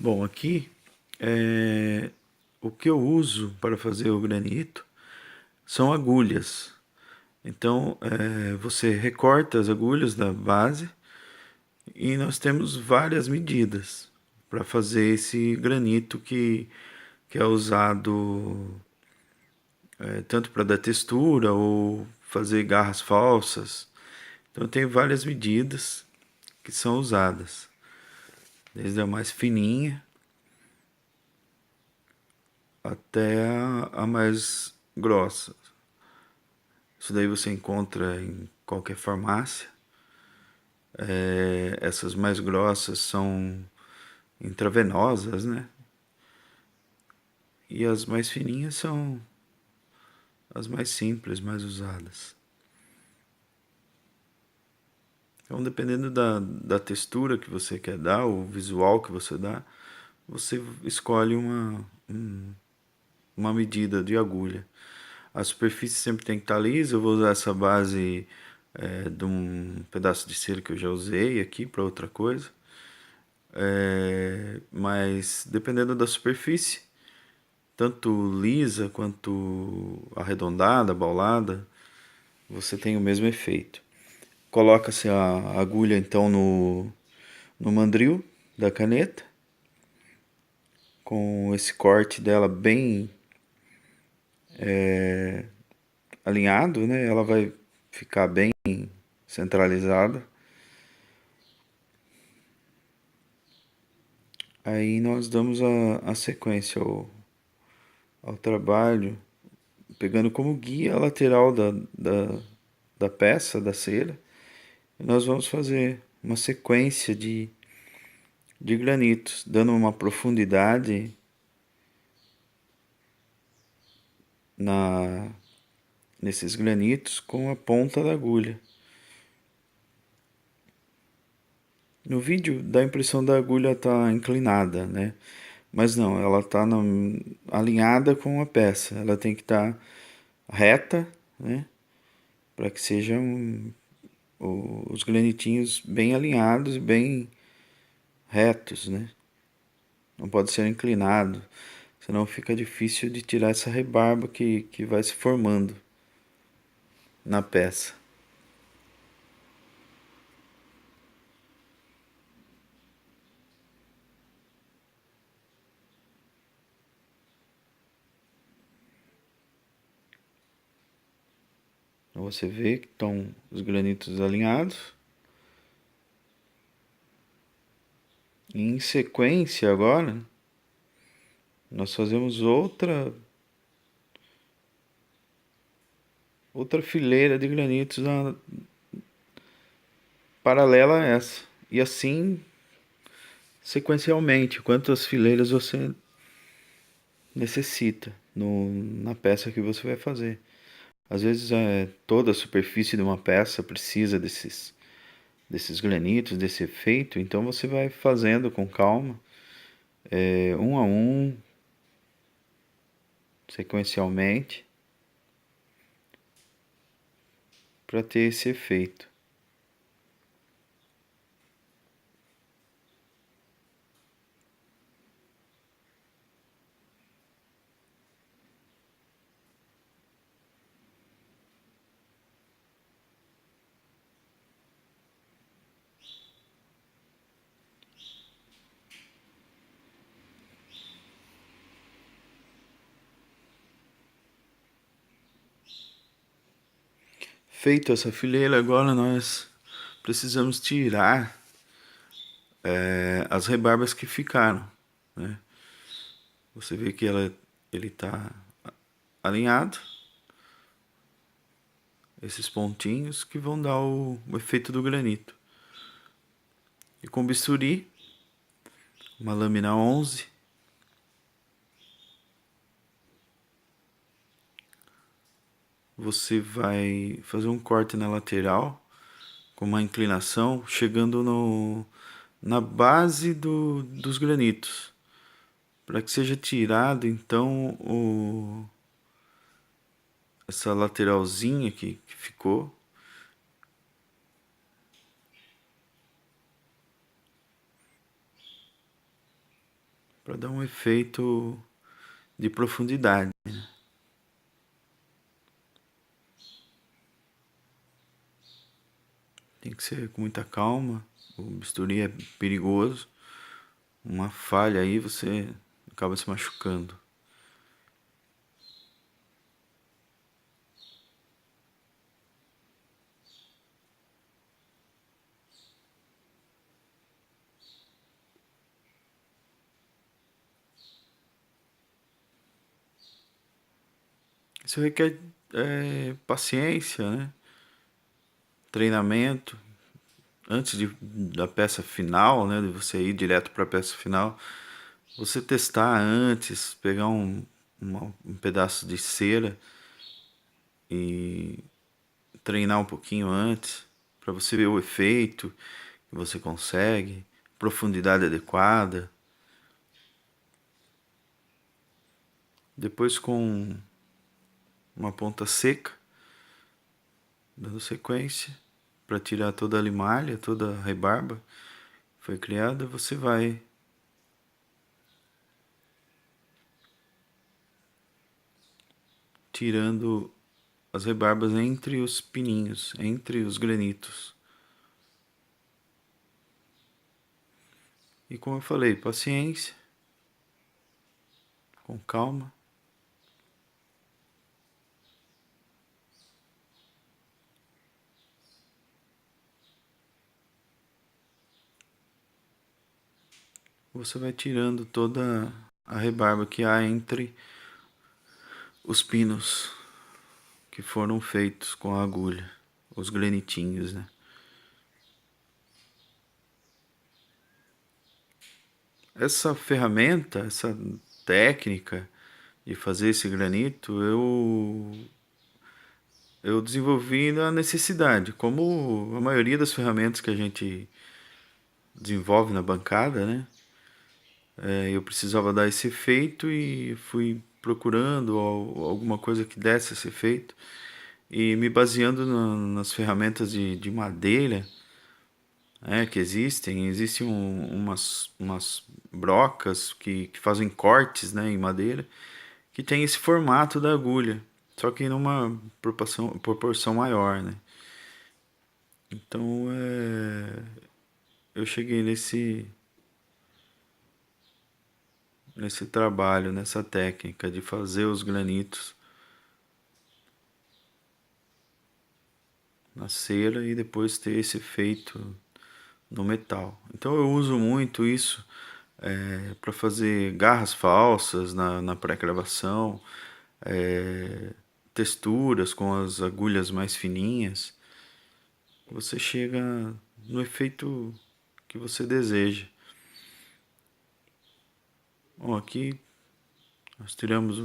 Bom, aqui o que eu uso para fazer o granito são agulhas. Então, você recorta as agulhas da base e nós temos várias medidas para fazer esse granito que é usado tanto para dar textura ou fazer garras falsas. Então, tem várias medidas que são usadas, desde a mais fininha até a mais grossa. Isso daí você encontra em qualquer farmácia. Essas mais grossas são intravenosas, né? E as mais fininhas são as mais simples, mais usadas. Então, dependendo da textura que você quer dar, o visual que você dá, você escolhe uma medida de agulha. A superfície sempre tem que estar lisa. Eu vou usar essa base de um pedaço de cera que eu já usei aqui para outra coisa. Mas dependendo da superfície, tanto lisa quanto arredondada, baulada, você tem o mesmo efeito. Coloca-se a agulha então no mandril da caneta, com esse corte dela bem alinhado, né? Ela vai ficar bem centralizada. Aí nós damos a sequência ao trabalho, pegando como guia a lateral da peça, da cera. E nós vamos fazer uma sequência de granitos, dando uma profundidade na nesses granitos com a ponta da agulha. No vídeo dá a impressão da agulha estar inclinada, né? Mas não, ela está alinhada com a peça. Ela tem que estar reta, né? Para que sejam os granitinhos bem alinhados e bem retos, né? Não pode ser inclinado, senão fica difícil de tirar essa rebarba que vai se formando na peça. Então você vê que estão os granitos alinhados. E em sequência agora, nós fazemos outra fileira de granitos paralela a essa. E assim sequencialmente, quantas fileiras você necessita na peça que você vai fazer. Às vezes toda a superfície de uma peça precisa desses granitos, desse efeito, então você vai fazendo com calma, um a um, sequencialmente, para ter esse efeito. Feito essa fileira, agora nós precisamos tirar as rebarbas que ficaram, né? Você vê que ele está alinhado, esses pontinhos que vão dar o efeito do granito. E com bisturi, uma lâmina 11, você vai fazer um corte na lateral com uma inclinação, chegando na base dos granitos, para que seja tirado então essa lateralzinha que ficou. para dar um efeito de profundidade. Tem que ser com muita calma, o bisturi é perigoso, uma falha aí você acaba se machucando. Isso requer paciência, né? Treinamento. Antes da peça final, né? De você ir direto para a peça final, você testar antes, pegar um pedaço de cera e treinar um pouquinho antes, para você ver o efeito que você consegue, profundidade adequada. Depois com uma ponta seca, dando sequência para tirar toda a limalha, toda a rebarba que foi criada, você vai tirando as rebarbas entre os pininhos, entre os granitos. E como eu falei, paciência, com calma. Você vai tirando toda a rebarba que há entre os pinos que foram feitos com a agulha, os granitinhos, né? Essa ferramenta, essa técnica de fazer esse granito, eu desenvolvi na necessidade, como a maioria das ferramentas que a gente desenvolve na bancada, né? Eu precisava dar esse efeito e fui procurando alguma coisa que desse esse efeito e me baseando nas ferramentas de madeira, que existem umas brocas que fazem cortes, né, em madeira, que tem esse formato da agulha, só que numa proporção maior, né? Então eu cheguei nesse trabalho, nessa técnica de fazer os granitos na cera e depois ter esse efeito no metal. Então eu uso muito isso para fazer garras falsas na pré-gravação, texturas com as agulhas mais fininhas. Você chega no efeito que você deseja. Bom, aqui nós tiramos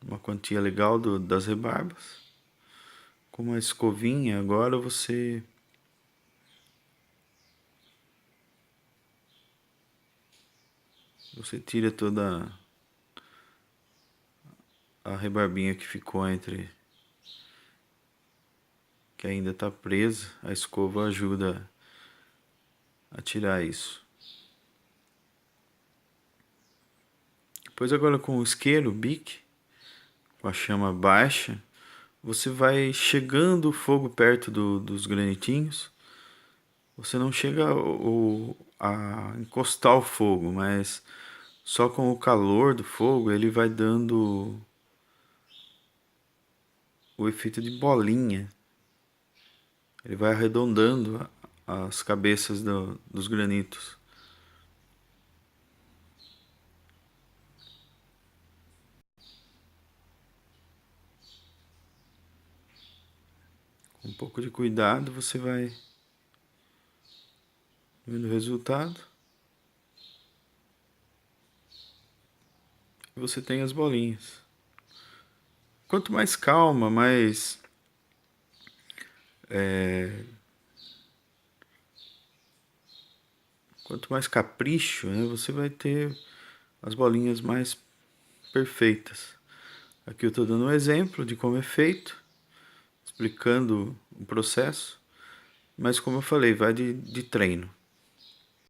uma quantia legal das rebarbas. Com uma escovinha, agora você tira toda a rebarbinha que ficou entre, que ainda está presa. A escova ajuda a tirar isso. Depois agora com o isqueiro, o bique, com a chama baixa, você vai chegando o fogo perto dos granitinhos. Você não chega a encostar o fogo, mas só com o calor do fogo ele vai dando o efeito de bolinha. Ele vai arredondando as cabeças dos granitos. Com um pouco de cuidado você vai vendo o resultado. E você tem as bolinhas. Quanto mais calma, quanto mais capricho, né, você vai ter as bolinhas mais perfeitas. Aqui eu estou dando um exemplo de como é feito, explicando o processo, mas como eu falei, vai de treino.